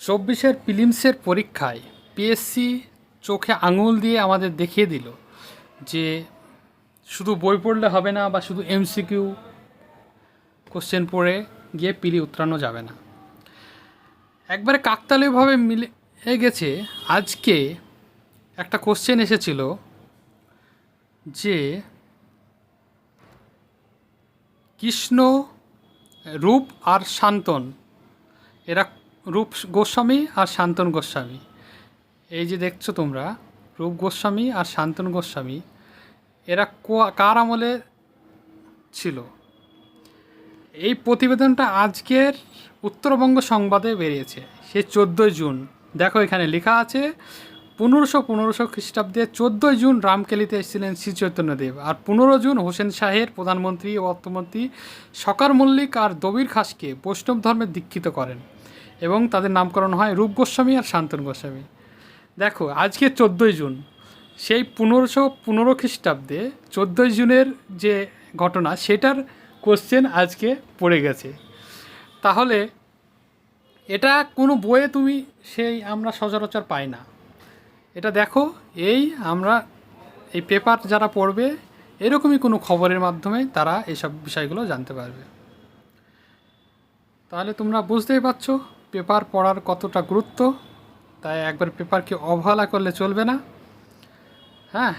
চব্বিশের প্রিলিমসের পরীক্ষায় পিএসসি চোখে আঙুল দিয়ে আমাদের দেখিয়ে দিল যে শুধু বই পড়লে হবে না বা শুধু এমসিকিউ কোশ্চেন পড়ে গিয়ে পিলি উতরানো যাবে না। একবারে কাকতালীয়ভাবে মিলে গেছে। আজকে একটা কোশ্চেন এসেছিল যে কৃষ্ণ, রূপ আর শান্তন, এরা রূপ গোস্বামী আর শান্তন গোস্বামী, এই যে দেখছো তোমরা রূপ গোস্বামী আর শান্তন গোস্বামী, এরা কার আমলে ছিল? এই প্রতিবেদনটা আজকের উত্তরবঙ্গ সংবাদে বেরিয়েছে, সে 14ই জুন। দেখো এখানে লেখা আছে 1515 খ্রিস্টাব্দে 14ই জুন রামকেলিতে এসেছিলেন শ্রী চৈতন্যদেব, আর 15 জুন হোসেন শাহের প্রধানমন্ত্রী ও অর্থমন্ত্রী সকার মল্লিক আর দবির খাসকে বৈষ্ণব ধর্মে দীক্ষিত করেন এবং তাদের নামকরণ হয় রূপ গোস্বামী আর শান্তন গোস্বামী। দেখো আজকে 14ই জুন, সেই 1515 খ্রিস্টাব্দে 14ই জুনের যে ঘটনা সেটার কোশ্চেন আজকে পড়ে গেছে। তাহলে এটা কোনো বইয়ে তুমি আমরা সচরাচর পাই না। এটা দেখো, আমরা এই পেপার যারা পড়বে এরকমই কোনো খবরের মাধ্যমে তারা এসব বিষয়গুলো জানতে পারবে। তাহলে তোমরা বুঝতেই পারছো পেপার পড়ার কতটা গুরুত্ব। তাই একবার পেপারকে অবহেলা করলে চলবে না। হ্যাঁ।